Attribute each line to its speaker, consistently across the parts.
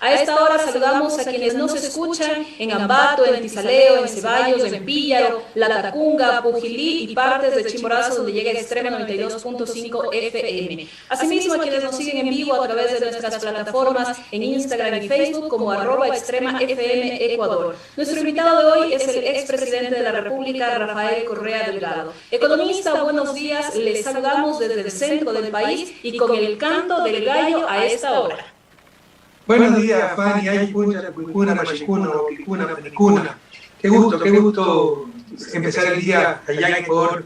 Speaker 1: A esta hora saludamos a quienes nos escuchan en Ambato, en Tizaleo, en Ceballos, en Píllaro, La Tacunga, Pujilí y partes de Chimborazo, donde llega Extrema 92.5 FM. Asimismo, a quienes nos siguen en vivo a través de nuestras plataformas en Instagram y Facebook como @ExtremaFM Ecuador. Nuestro invitado de hoy es el expresidente de la República, Rafael Correa Delgado. Economista, buenos días. Les saludamos desde el centro del país y con el canto del gallo a esta hora.
Speaker 2: Buenos días, Fanny, Aypucha, Cuicuna, Machicuno, Quicuna, Penicuna. Qué gusto empezar el día allá en Ecuador,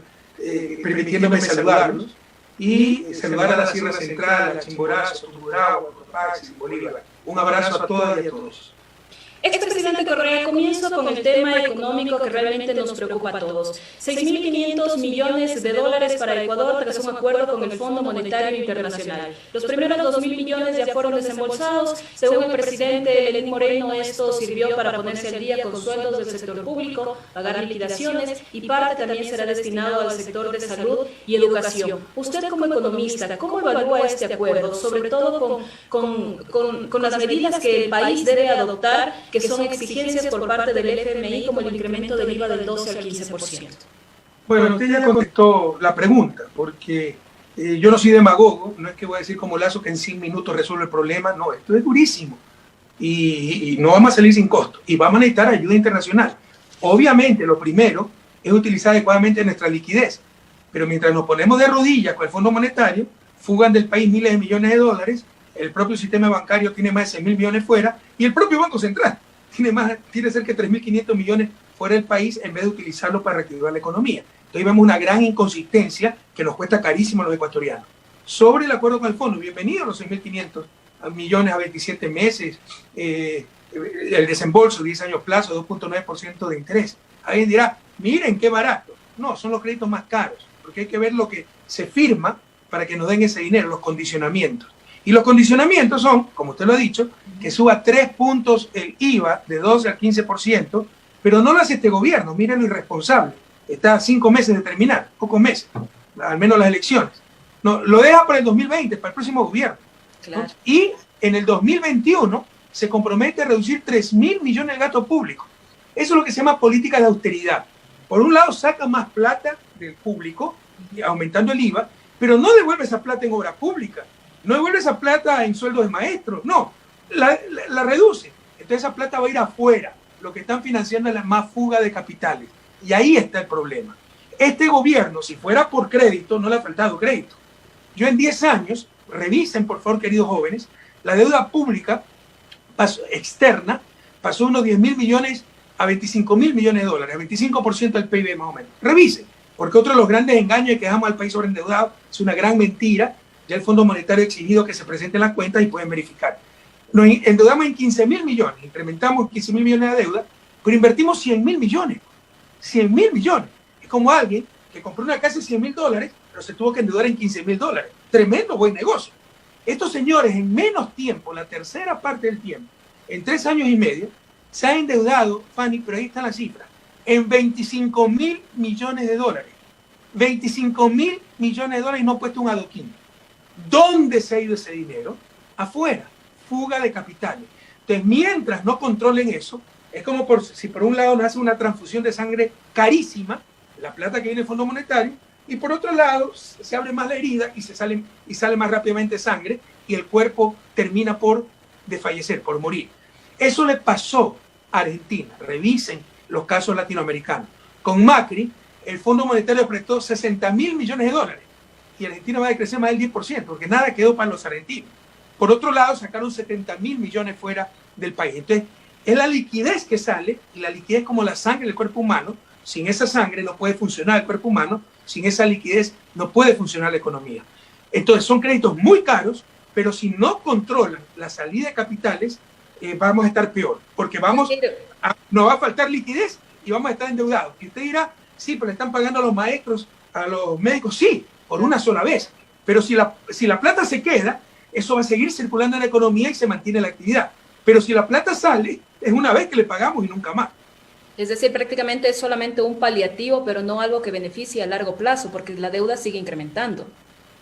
Speaker 2: permitiéndome saludarlos y saludar a la Sierra Central, a Chimborazo, a Tungurahua, a Cotopaxi, Bolívar. Un abrazo a todas y a todos.
Speaker 1: Expresidente Correa, comienzo con el tema económico que realmente nos preocupa a todos. 6.500 millones de dólares para Ecuador tras un acuerdo con el Fondo Monetario Internacional. Los primeros 2.000 millones ya fueron desembolsados. Según el presidente Lenín Moreno, esto sirvió para ponerse al día con sueldos del sector público, pagar liquidaciones y parte también será destinado al sector de salud y educación. Usted como economista, ¿cómo evalúa este acuerdo? Sobre todo con las medidas que el país debe adoptar, que son exigencias por parte del FMI, como el incremento del IVA del 12 al 15%.
Speaker 2: Bueno, usted ya contestó la pregunta, porque yo no soy demagogo, no es que voy a decir como Lazo que en 100 minutos resuelve el problema, no, esto es durísimo y no vamos a salir sin costo y vamos a necesitar ayuda internacional. Obviamente, lo primero es utilizar adecuadamente nuestra liquidez, pero mientras nos ponemos de rodillas con el Fondo Monetario, fugan del país miles de millones de dólares, el propio sistema bancario tiene más de 6.000 millones fuera y el propio Banco Central tiene cerca de 3.500 millones fuera del país en vez de utilizarlo para reactivar la economía. Entonces vemos una gran inconsistencia que nos cuesta carísimo a los ecuatorianos. Sobre el acuerdo con el fondo, bienvenido a los 6.500 millones a 27 meses, el desembolso, 10 años plazo, 2.9% de interés. Alguien dirá, miren qué barato. No, son los créditos más caros, porque hay que ver lo que se firma para que nos den ese dinero, los condicionamientos. Y los condicionamientos son, como usted lo ha dicho, que suba 3 puntos el IVA de 12 al 15%, pero no lo hace este gobierno, miren lo irresponsable. Está a 5 meses de terminar, pocos meses, al menos las elecciones. No, lo deja para el 2020, para el próximo gobierno. Claro. Y en el 2021 se compromete a reducir 3.000 millones de gasto público. Eso es lo que se llama política de austeridad. Por un lado saca más plata del público, aumentando el IVA, pero no devuelve esa plata en obra pública. No devuelve esa plata en sueldos de maestros, no, la reduce. Entonces esa plata va a ir afuera. Lo que están financiando es la más fuga de capitales. Y ahí está el problema. Este gobierno, si fuera por crédito, no le ha faltado crédito. Yo en 10 años, revisen por favor, queridos jóvenes, la deuda pública externa pasó unos 10.000 millones a 25.000 millones de dólares, a 25% del PIB más o menos. Revisen, porque otro de los grandes engaños es que dejamos al país sobreendeudado, es una gran mentira. Ya el Fondo Monetario ha exigido que se presenten las cuentas y pueden verificar. Nos endeudamos en 15.000 millones, incrementamos 15.000 millones de deuda, pero invertimos 100.000 millones. 100.000 millones. Es como alguien que compró una casa de 100.000 dólares, pero se tuvo que endeudar en 15.000 dólares. Tremendo buen negocio. Estos señores en menos tiempo, la tercera parte del tiempo, en 3 años y medio, se han endeudado, Fanny, pero ahí está la cifra, en 25.000 millones de dólares. 25.000 millones de dólares y no ha puesto un adoquín. ¿Dónde se ha ido ese dinero? Afuera, fuga de capitales. Entonces, mientras no controlen eso, es como si por un lado nos hace una transfusión de sangre carísima, la plata que viene del Fondo Monetario, y por otro lado se abre más la herida y sale más rápidamente sangre y el cuerpo termina por desfallecer, por morir. Eso le pasó a Argentina. Revisen los casos latinoamericanos. Con Macri, el Fondo Monetario prestó 60.000 millones de dólares. Y Argentina va a crecer más del 10%, porque nada quedó para los argentinos. Por otro lado, sacaron 70.000 millones fuera del país. Entonces, es la liquidez que sale, y la liquidez como la sangre del cuerpo humano. Sin esa sangre no puede funcionar el cuerpo humano, sin esa liquidez no puede funcionar la economía. Entonces, son créditos muy caros, pero si no controlan la salida de capitales, vamos a estar peor, porque nos va a faltar liquidez y vamos a estar endeudados. Y usted dirá, sí, pero le están pagando a los maestros, a los médicos, sí, por una sola vez. Pero si la plata se queda, eso va a seguir circulando en la economía y se mantiene la actividad. Pero si la plata sale, es una vez que le pagamos y nunca más.
Speaker 1: Es decir, prácticamente es solamente un paliativo, pero no algo que beneficie a largo plazo, porque la deuda sigue incrementando.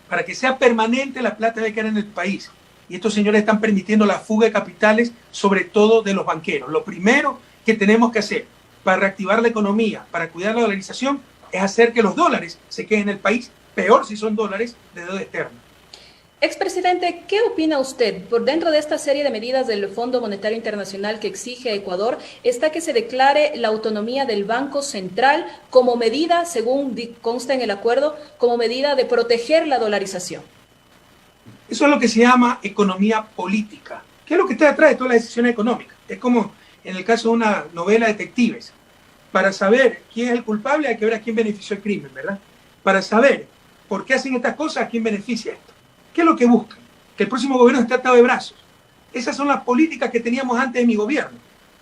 Speaker 2: Para que sea permanente, la plata debe quedar en el país. y estos señores están permitiendo la fuga de capitales, sobre todo de los banqueros. Lo primero que tenemos que hacer para reactivar la economía, para cuidar la dolarización, es hacer que los dólares se queden en el país, peor si son dólares de deuda externa.
Speaker 1: Expresidente, ¿qué opina usted? Por dentro de esta serie de medidas del Fondo Monetario Internacional que exige a Ecuador está que se declare la autonomía del Banco Central como medida, según consta en el acuerdo, como medida de proteger la dolarización.
Speaker 2: Eso es lo que se llama economía política. ¿Qué es lo que está detrás de todas las decisiones económicas? Es como en el caso de una novela de detectives. Para saber quién es el culpable hay que ver a quién benefició el crimen, ¿verdad? Para saber por qué hacen estas cosas, a quién beneficia esto. ¿Qué es lo que buscan? Que el próximo gobierno esté atado de brazos. Esas son las políticas que teníamos antes de mi gobierno.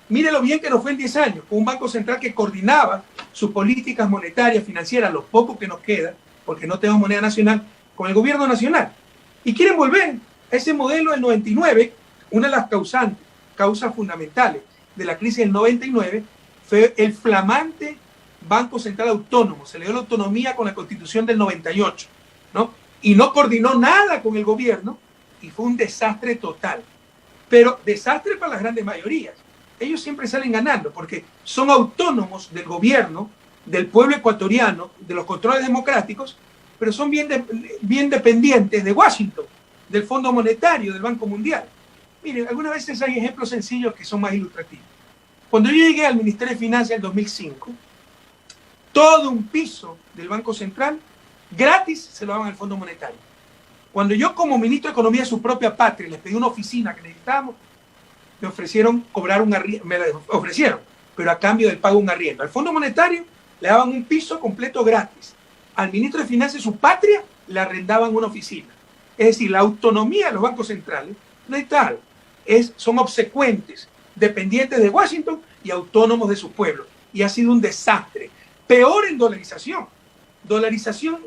Speaker 2: Mire lo bien que nos fue en 10 años, con un Banco Central que coordinaba sus políticas monetarias, financieras, lo poco que nos queda, porque no tenemos moneda nacional, con el gobierno nacional. Y quieren volver a ese modelo del 99. Una de las causas fundamentales de la crisis del 99 fue el flamante Banco Central Autónomo. Se le dio la autonomía con la Constitución del 98, ¿no? Y no coordinó nada con el gobierno y fue un desastre total. Pero desastre para las grandes mayorías. Ellos siempre salen ganando porque son autónomos del gobierno, del pueblo ecuatoriano, de los controles democráticos, pero son bien dependientes de Washington, del Fondo Monetario, del Banco Mundial. Miren, algunas veces hay ejemplos sencillos que son más ilustrativos. Cuando yo llegué al Ministerio de Finanzas en 2005, todo un piso del Banco Central gratis se lo daban al Fondo Monetario. Cuando yo como ministro de Economía de su propia patria les pedí una oficina que necesitábamos, me ofrecieron cobrar un arriendo, me ofrecieron, pero a cambio del pago de un arriendo. Al Fondo Monetario le daban un piso completo gratis. Al ministro de Finanzas de su patria le arrendaban una oficina. Es decir, la autonomía de los bancos centrales no es tal. Son obsecuentes, dependientes de Washington y autónomos de su pueblo. Y ha sido un desastre. Peor en dolarización. Dolarización,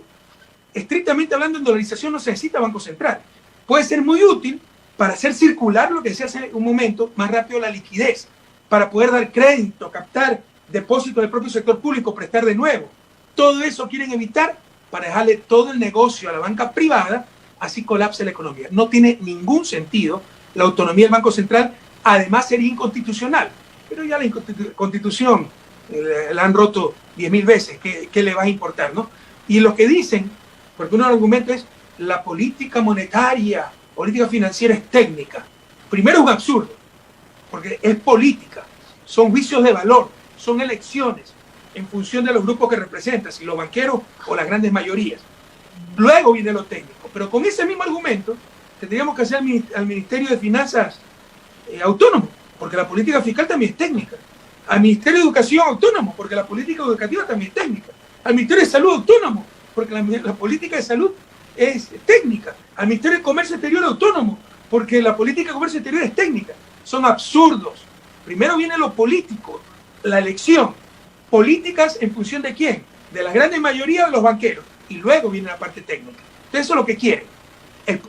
Speaker 2: estrictamente hablando, en dolarización no se necesita Banco Central. Puede ser muy útil para hacer circular lo que decía hace un momento, más rápido la liquidez, para poder dar crédito, captar depósitos del propio sector público, prestar de nuevo. Todo eso quieren evitar para dejarle todo el negocio a la banca privada, así colapse la economía. No tiene ningún sentido la autonomía del Banco Central, además sería inconstitucional. Pero ya la Constitución la han roto 10.000 veces, ¿qué le va a importar, no? Y lo que dicen, porque uno de los argumentos es la política monetaria, política financiera es técnica. Primero es un absurdo, porque es política, son juicios de valor, son elecciones en función de los grupos que representan, si los banqueros o las grandes mayorías. Luego viene lo técnico, pero con ese mismo argumento tendríamos que hacer al Ministerio de Finanzas autónomo, porque la política fiscal también es técnica. Al Ministerio de Educación autónomo, porque la política educativa también es técnica. Al Ministerio de Salud autónomo, porque la política de salud es técnica. Al Ministerio de Comercio Exterior autónomo, porque la política de comercio exterior es técnica. Son absurdos. Primero viene lo político, la elección. Políticas en función de quién? De la gran mayoría de los banqueros. Y luego viene la parte técnica. Entonces eso es lo que quieren.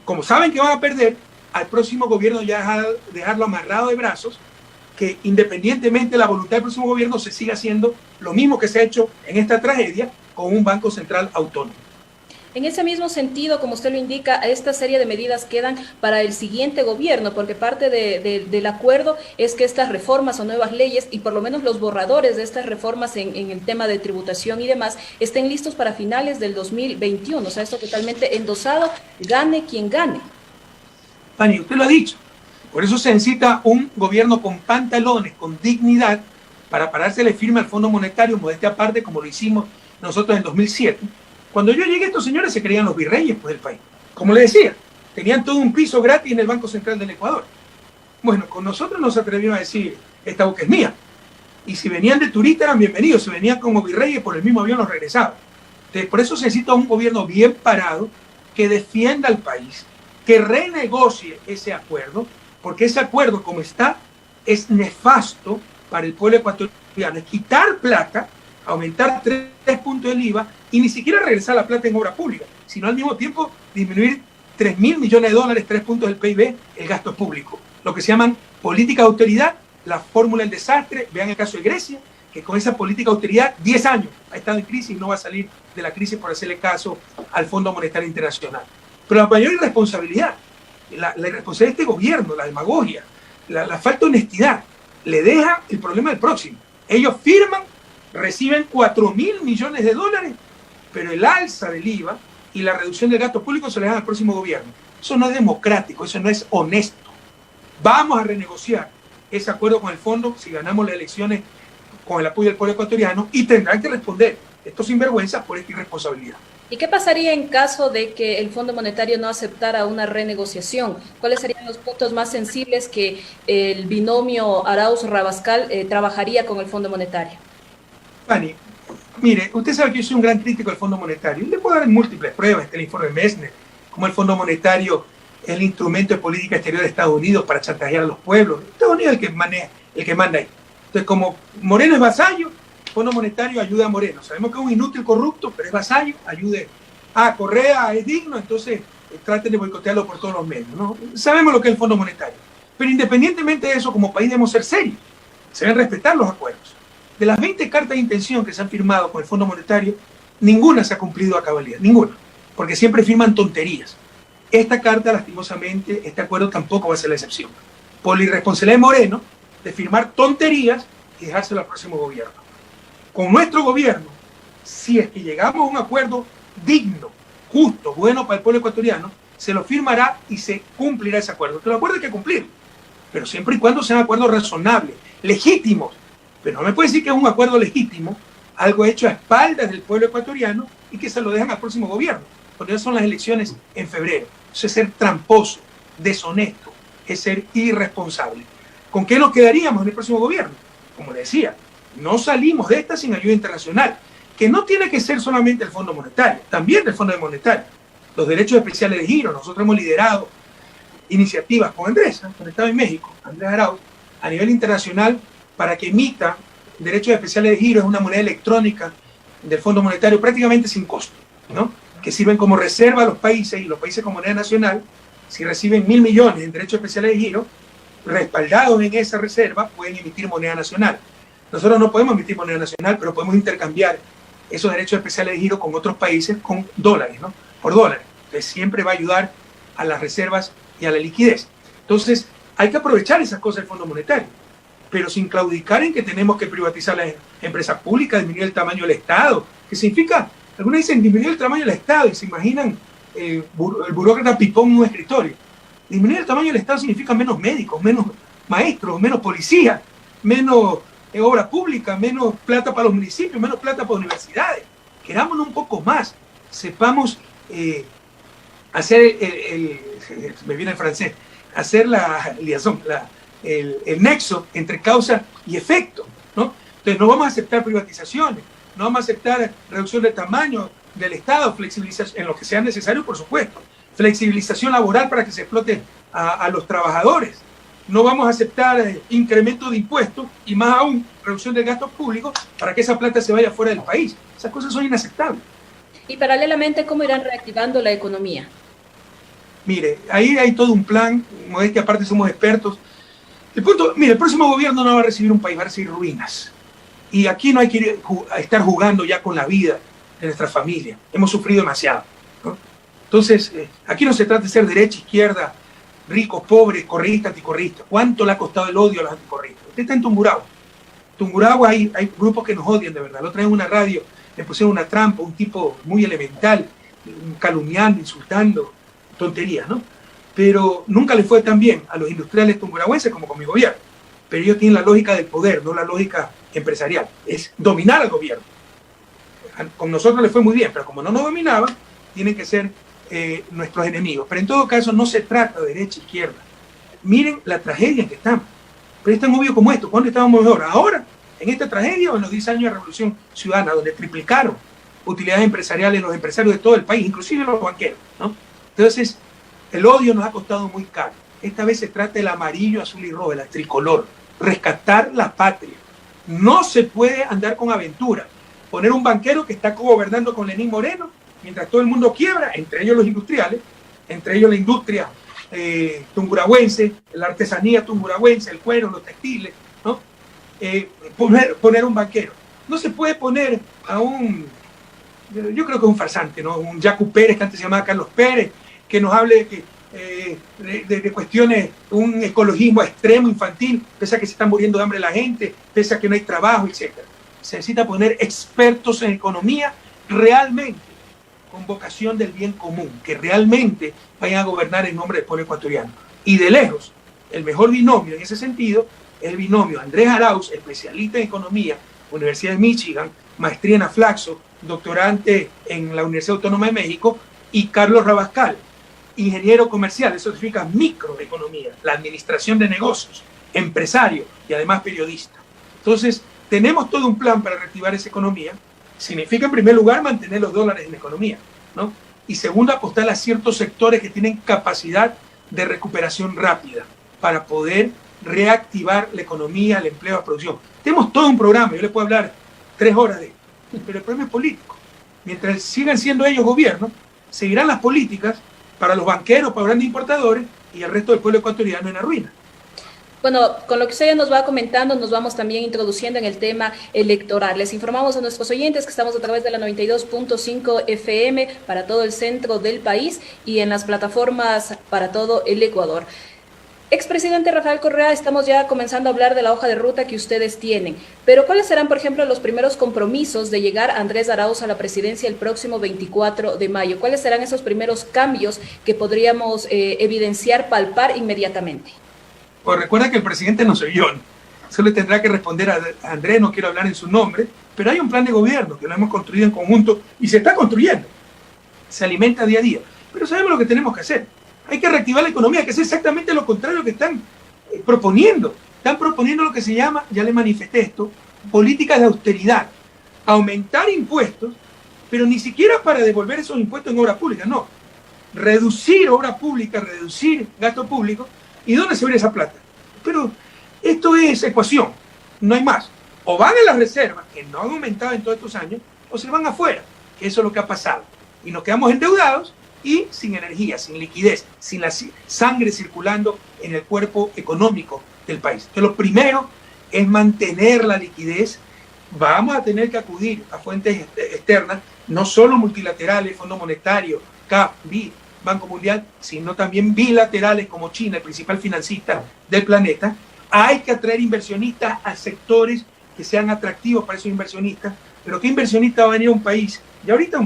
Speaker 2: Como saben que van a perder, al próximo gobierno ya dejarlo amarrado de brazos, que independientemente de la voluntad del próximo gobierno se siga haciendo lo mismo que se ha hecho en esta tragedia con un Banco Central autónomo.
Speaker 1: En ese mismo sentido, como usted lo indica, esta serie de medidas quedan para el siguiente gobierno, porque parte del acuerdo es que estas reformas o nuevas leyes, y por lo menos los borradores de estas reformas en el tema de tributación y demás, estén listos para finales del 2021. O sea, esto totalmente endosado, gane quien gane.
Speaker 2: Fanny, usted lo ha dicho. Por eso se necesita un gobierno con pantalones, con dignidad, para parársele firme al Fondo Monetario, modestia aparte, como lo hicimos nosotros en 2007. Cuando yo llegué, estos señores se creían los virreyes pues, del país. Como le decía, tenían todo un piso gratis en el Banco Central del Ecuador. Bueno, con nosotros nos atrevimos a decir, esta boca es mía. Y si venían de turista eran bienvenidos, si venían como virreyes por el mismo avión los regresaban. Entonces, por eso se necesita un gobierno bien parado, que defienda al país, que renegocie ese acuerdo, porque ese acuerdo como está es nefasto para el pueblo ecuatoriano. Es quitar plata, aumentar 3 puntos del IVA y ni siquiera regresar la plata en obra pública, sino al mismo tiempo disminuir 3.000 millones de dólares, 3 puntos del PIB, el gasto público. Lo que se llaman política de austeridad, la fórmula del desastre. Vean el caso de Grecia, que con esa política de austeridad 10 años ha estado en crisis y no va a salir de la crisis por hacerle caso al Fondo Monetario Internacional. Pero la mayor irresponsabilidad la irresponsabilidad de este gobierno, la demagogia, la falta de honestidad, le deja el problema al próximo. Ellos firman, reciben 4.000 millones de dólares, pero el alza del IVA y la reducción del gasto público se le dan al próximo gobierno. Eso no es democrático, eso no es honesto. Vamos a renegociar ese acuerdo con el fondo si ganamos las elecciones con el apoyo del pueblo ecuatoriano y tendrán que responder estos sinvergüenzas por esta irresponsabilidad.
Speaker 1: ¿Y qué pasaría en caso de que el Fondo Monetario no aceptara una renegociación? ¿Cuáles serían los puntos más sensibles que el binomio Arauz-Rabascal trabajaría con el Fondo Monetario?
Speaker 2: Fanny, mire, usted sabe que yo soy un gran crítico del Fondo Monetario. Y le puedo dar múltiples pruebas, está el informe Messner, como el Fondo Monetario es el instrumento de política exterior de Estados Unidos para chantajear a los pueblos. Estados Unidos es el que manda ahí. Entonces, como Moreno es vasallo, el Fondo Monetario ayuda a Moreno. Sabemos que es un inútil corrupto, pero es vasallo, ayude. Correa es digno, entonces traten de boicotearlo por todos los medios, ¿no? Sabemos lo que es el Fondo Monetario. Pero independientemente de eso, como país debemos ser serios. Se deben respetar los acuerdos. De las 20 cartas de intención que se han firmado con el Fondo Monetario, ninguna se ha cumplido a cabalidad, ninguna, porque siempre firman tonterías. Esta carta, lastimosamente, este acuerdo tampoco va a ser la excepción. Por la irresponsabilidad de Moreno de firmar tonterías y dejárselo al próximo gobierno. Con nuestro gobierno, si es que llegamos a un acuerdo digno, justo, bueno para el pueblo ecuatoriano, se lo firmará y se cumplirá ese acuerdo. Que los acuerdos hay que cumplir, pero siempre y cuando sean acuerdos razonables, legítimos. Pero no me puede decir que es un acuerdo legítimo, algo hecho a espaldas del pueblo ecuatoriano y que se lo dejan al próximo gobierno, porque ya son las elecciones en febrero. Eso es ser tramposo, deshonesto, es ser irresponsable. ¿Con qué nos quedaríamos en el próximo gobierno? Como le decía, no salimos de esta sin ayuda internacional, que no tiene que ser solamente el Fondo Monetario, también del Fondo Monetario. Los derechos especiales de giro, nosotros hemos liderado iniciativas con Andrés, cuando estaba en México, Andrés Arauz, a nivel internacional, para que emita derechos especiales de giro, es una moneda electrónica del Fondo Monetario prácticamente sin costo, ¿no? Que sirven como reserva a los países, y los países con moneda nacional, si reciben 1.000 millones en derechos especiales de giro, respaldados en esa reserva, pueden emitir moneda nacional. Nosotros no podemos emitir moneda nacional, pero podemos intercambiar esos derechos especiales de giro con otros países con dólares, ¿no? Por dólares. Entonces siempre va a ayudar a las reservas y a la liquidez. Entonces hay que aprovechar esas cosas del Fondo Monetario, pero sin claudicar en que tenemos que privatizar las empresas públicas, disminuir el tamaño del Estado, que significa, algunos dicen disminuir el tamaño del Estado y se imaginan el burócrata pipón en un escritorio. Disminuir el tamaño del Estado significa menos médicos, menos maestros, menos policías, menos obra pública, menos plata para los municipios, menos plata para universidades. Querámonos un poco más, sepamos hacer me viene el francés, hacer la liaison, el nexo entre causa y efecto, ¿no? Entonces no vamos a aceptar privatizaciones, no vamos a aceptar reducción de tamaño del Estado, flexibilización, en lo que sea necesario, por supuesto, flexibilización laboral para que se explote a los trabajadores. No vamos a aceptar incremento de impuestos y más aún reducción del gasto público para que esa plata se vaya fuera del país. Esas cosas son inaceptables.
Speaker 1: Y paralelamente, ¿cómo irán reactivando la economía?
Speaker 2: Mire, ahí hay todo un plan, modestia aparte somos expertos. El punto, mire, el próximo gobierno no va a recibir un país, va a recibir ruinas. Y aquí no hay que estar jugando ya con la vida de nuestra familia. Hemos sufrido demasiado, ¿no? Entonces, aquí no se trata de ser derecha, izquierda, ricos, pobres, correístas, anticorreístas. ¿Cuánto le ha costado el odio a los anticorreístas? Usted está en Tungurahua. Tungurahua hay grupos que nos odian de verdad. La otra vez en una radio le pusieron una trampa, un tipo muy elemental, calumniando, insultando, tonterías, ¿no? Pero nunca le fue tan bien a los industriales tungurahuenses como con mi gobierno. Pero ellos tienen la lógica del poder, no la lógica empresarial. Es dominar al gobierno. Con nosotros le fue muy bien, pero como no nos dominaban, tienen que ser nuestros enemigos. Pero en todo caso no se trata de derecha e izquierda. Miren la tragedia en que estamos. Pero es tan obvio como esto. ¿Cuándo estábamos mejor? ¿Ahora? ¿En esta tragedia o en los 10 años de Revolución Ciudadana, donde triplicaron utilidades empresariales los empresarios de todo el país, inclusive los banqueros, ¿no? Entonces, el odio nos ha costado muy caro. Esta vez se trata del amarillo, azul y rojo, el tricolor. Rescatar la patria. No se puede andar con aventura. Poner un banquero que está gobernando con Lenín Moreno, mientras todo el mundo quiebra, entre ellos los industriales, entre ellos la industria tunguragüense, la artesanía tunguragüense, el cuero, los textiles, ¿no? Poner un banquero. No se puede poner a yo creo que es un farsante, ¿no? Un Yacu Pérez, que antes se llamaba Carlos Pérez, que nos hable de que de cuestiones, un ecologismo extremo infantil, pese a que se están muriendo de hambre la gente, pese a que no hay trabajo, etc. Se necesita poner expertos en economía realmente con vocación del bien común, que realmente vayan a gobernar en nombre del pueblo ecuatoriano. Y de lejos, el mejor binomio en ese sentido es el binomio Andrés Arauz, especialista en economía, Universidad de Michigan, maestría en Aflaxo, doctorante en la Universidad Autónoma de México, y Carlos Rabascal, ingeniero comercial, eso significa microeconomía, la administración de negocios, empresario y además periodista. Entonces, tenemos todo un plan para reactivar esa economía. Significa, en primer lugar, mantener los dólares en la economía, ¿no? Y segundo, apostar a ciertos sectores que tienen capacidad de recuperación rápida para poder reactivar la economía, el empleo, la producción. Tenemos todo un programa, yo le puedo hablar 3 horas de esto, pero el problema es político. Mientras sigan siendo ellos gobierno, seguirán las políticas para los banqueros, para los grandes importadores y el resto del pueblo ecuatoriano en la ruina.
Speaker 1: Bueno, con lo que usted ya nos va comentando, nos vamos también introduciendo en el tema electoral. Les informamos a nuestros oyentes que estamos a través de la 92.5 FM para todo el centro del país y en las plataformas para todo el Ecuador. Expresidente Rafael Correa, estamos ya comenzando a hablar de la hoja de ruta que ustedes tienen, pero ¿cuáles serán, por ejemplo, los primeros compromisos de llegar Andrés Arauz a la presidencia el próximo 24 de mayo? ¿Cuáles serán esos primeros cambios que podríamos evidenciar, palpar inmediatamente?
Speaker 2: Pues recuerda que el presidente no soy yo, solo tendrá que responder a Andrés, no quiero hablar en su nombre, pero hay un plan de gobierno que lo hemos construido en conjunto y se está construyendo, se alimenta día a día, pero sabemos lo que tenemos que hacer. Hay que reactivar la economía, que es exactamente lo contrario que están proponiendo. Están proponiendo lo que se llama, ya le manifesté esto, políticas de austeridad. Aumentar impuestos, pero ni siquiera para devolver esos impuestos en obra pública, no. Reducir obra pública, reducir gasto público. ¿Y dónde se ve esa plata? Pero esto es ecuación, no hay más. O van a las reservas, que no han aumentado en todos estos años, o se van afuera, que eso es lo que ha pasado. Y nos quedamos endeudados y sin energía, sin liquidez, sin la sangre circulando en el cuerpo económico del país. Entonces, lo primero es mantener la liquidez. Vamos a tener que acudir a fuentes externas, no solo multilaterales, Fondo Monetario, CAF, BID, Banco Mundial, sino también bilaterales como China, el principal financista del planeta. Hay que atraer inversionistas a sectores que sean atractivos para esos inversionistas. Pero ¿qué inversionista va a venir a un país? Y ahorita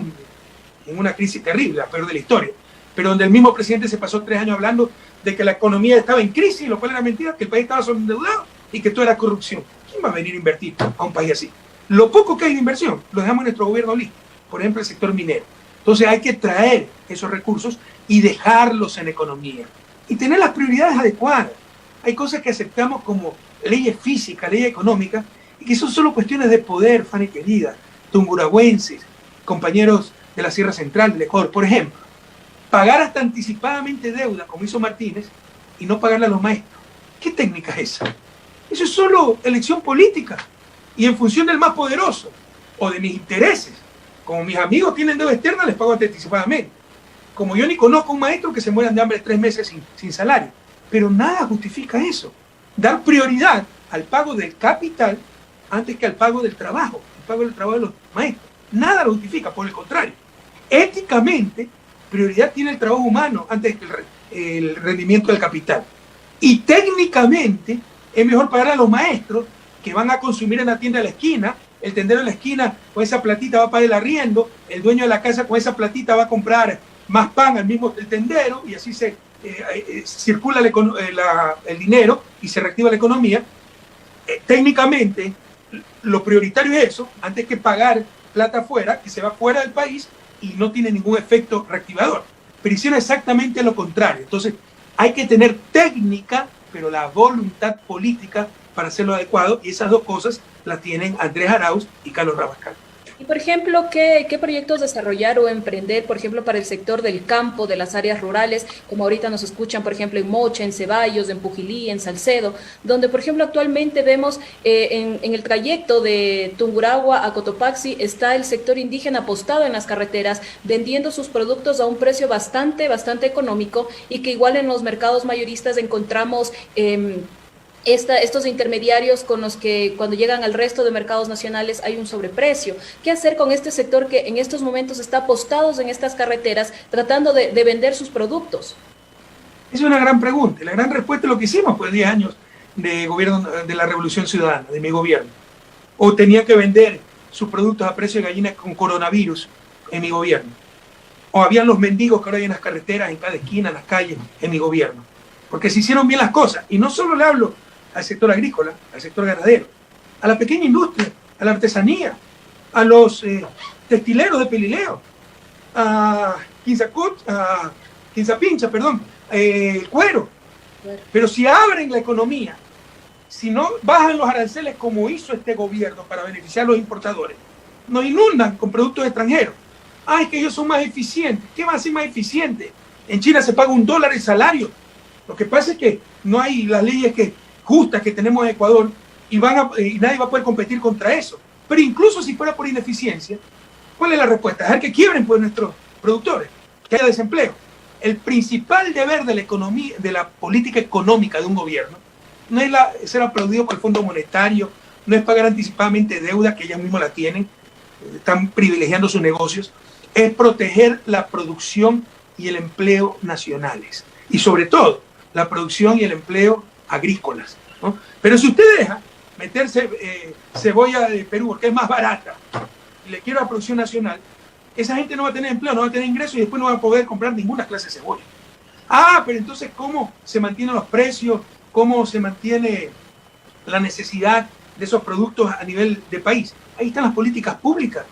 Speaker 2: en una crisis terrible, la peor de la historia, pero donde el mismo presidente se pasó 3 años hablando de que la economía estaba en crisis, lo cual era mentira, que el país estaba sobreendeudado y que todo era corrupción. ¿Quién va a venir a invertir a un país así? Lo poco que hay de inversión lo dejamos en nuestro gobierno listo, por ejemplo el sector minero. Entonces hay que traer esos recursos y dejarlos en economía y tener las prioridades adecuadas. Hay cosas que aceptamos como leyes físicas, leyes económicas, y que son solo cuestiones de poder, Fanny querida, tunguragüenses, compañeros de la Sierra Central del Ecuador. Por ejemplo, pagar hasta anticipadamente deuda, como hizo Martínez, y no pagarle a los maestros. ¿Qué técnica es esa? Eso es solo elección política y en función del más poderoso o de mis intereses. Como mis amigos tienen deuda externa, les pago anticipadamente. Como yo ni conozco un maestro que se mueran de hambre 3 meses sin salario. Pero nada justifica eso. Dar prioridad al pago del capital antes que al pago del trabajo. El pago del trabajo de los maestros. Nada lo justifica, por el contrario. Éticamente, prioridad tiene el trabajo humano antes que el rendimiento del capital. Y técnicamente, es mejor pagar a los maestros que van a consumir en la tienda de la esquina. El tendero de la esquina con esa platita va a pagar el arriendo. El dueño de la casa con esa platita va a comprar más pan al mismo el tendero y así se circula el dinero y se reactiva la economía. Técnicamente, lo prioritario es eso, antes que pagar plata afuera, que se va fuera del país y no tiene ningún efecto reactivador. Pero hicieron exactamente lo contrario. Entonces, hay que tener técnica, pero la voluntad política para hacerlo adecuado, y esas dos cosas las tienen Andrés Arauz y Carlos Rabascal.
Speaker 1: Y, por ejemplo, ¿qué proyectos desarrollar o emprender, por ejemplo, para el sector del campo, de las áreas rurales, como ahorita nos escuchan, por ejemplo, en Mocha, en Ceballos, en Pujilí, en Salcedo, donde, por ejemplo, actualmente vemos en el trayecto de Tungurahua a Cotopaxi está el sector indígena apostado en las carreteras, vendiendo sus productos a un precio bastante económico y que igual en los mercados mayoristas encontramos estos intermediarios con los que cuando llegan al resto de mercados nacionales hay un sobreprecio. ¿Qué hacer con este sector que en estos momentos está apostado en estas carreteras tratando de vender sus productos?
Speaker 2: Es una gran pregunta. Y la gran respuesta es lo que hicimos por 10 años de gobierno de la Revolución Ciudadana, de mi gobierno. O tenía que vender sus productos a precio de gallina con coronavirus en mi gobierno. O habían los mendigos que ahora hay en las carreteras, en cada esquina, en las calles, en mi gobierno. Porque se hicieron bien las cosas. Y no solo le hablo al sector agrícola, al sector ganadero, a la pequeña industria, a la artesanía, a los textileros de Pelileo, a Quinzapincha, cuero. Pero si abren la economía, si no bajan los aranceles como hizo este gobierno para beneficiar a los importadores, nos inundan con productos extranjeros. Es que ellos son más eficientes. ¿Qué va a ser más eficiente? En China se paga $1 el salario. Lo que pasa es que no hay las leyes justas que tenemos en Ecuador y nadie va a poder competir contra eso. Pero incluso si fuera por ineficiencia, ¿cuál es la respuesta? Dejar que quiebren pues nuestros productores, que haya desempleo. El principal deber de la economía, de la política económica de un gobierno, no es ser aplaudido por el Fondo Monetario, no es pagar anticipadamente deuda que ellas mismas la tienen, están privilegiando sus negocios, es proteger la producción y el empleo nacionales. Y sobre todo, la producción y el empleo agrícolas, ¿no? Pero si usted deja meterse cebolla de Perú, porque es más barata, y le quiero la producción nacional, esa gente no va a tener empleo, no va a tener ingresos y después no va a poder comprar ninguna clase de cebolla. Pero entonces, ¿cómo se mantienen los precios? ¿Cómo se mantiene la necesidad de esos productos a nivel de país? Ahí están las políticas públicas.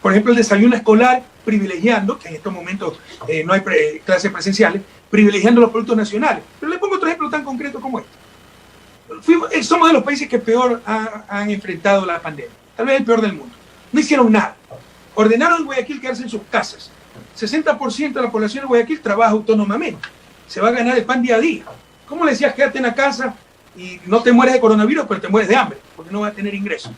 Speaker 2: Por ejemplo, el desayuno escolar, privilegiando, que en estos momentos no hay clases presenciales, privilegiando los productos nacionales. Pero le pongo otro ejemplo tan concreto como este. Somos de los países que peor han enfrentado la pandemia, tal vez el peor del mundo. No hicieron nada. Ordenaron en Guayaquil quedarse en sus casas. 60% de la población de Guayaquil trabaja autónomamente. Se va a ganar el pan día a día. ¿Cómo le decías quédate en la casa y no te mueres de coronavirus, pero te mueres de hambre, porque no vas a tener ingresos?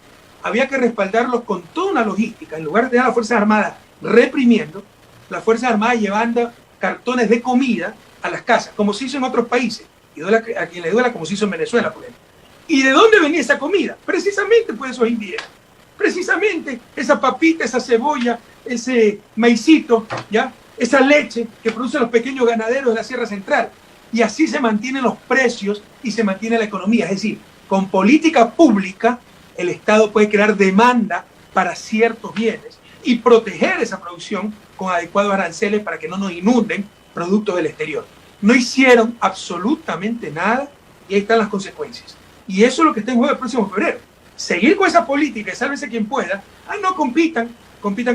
Speaker 2: Había que respaldarlos con toda una logística. En lugar de tener a las Fuerzas Armadas reprimiendo, las Fuerzas Armadas llevando cartones de comida a las casas, como se hizo en otros países. Y a quien le duela, como se hizo en Venezuela, por ejemplo. ¿Y de dónde venía esa comida? Precisamente por esos indígenas. Precisamente esa papita, esa cebolla, ese maicito, ¿ya? Esa leche que producen los pequeños ganaderos de la Sierra Central. Y así se mantienen los precios y se mantiene la economía. Es decir, con política pública, el Estado puede crear demanda para ciertos bienes y proteger esa producción con adecuados aranceles para que no nos inunden productos del exterior. No hicieron absolutamente nada y ahí están las consecuencias. Y eso es lo que está en juego el próximo febrero. Seguir con esa política y sálvese quien pueda. No compitan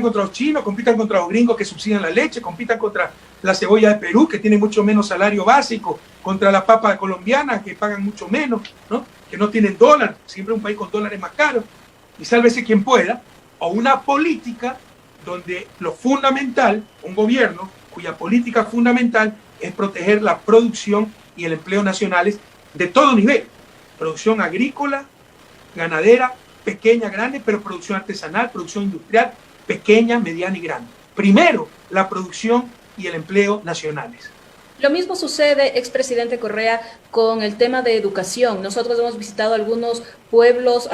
Speaker 2: contra los chinos, compitan contra los gringos que subsidian la leche, compitan contra la cebolla de Perú, que tiene mucho menos salario básico, contra la papa colombiana, que pagan mucho menos, ¿no? Que no tienen dólar, siempre un país con dólares más caros, y sálvese quien pueda, o una política donde lo fundamental, un gobierno cuya política fundamental es proteger la producción y el empleo nacionales de todo nivel, producción agrícola, ganadera, pequeña, grande, pero producción artesanal, producción industrial, pequeña, mediana y grande. Primero, la producción y el empleo nacionales.
Speaker 1: Lo mismo sucede, expresidente Correa, con el tema de educación. Nosotros hemos visitado algunos pueblos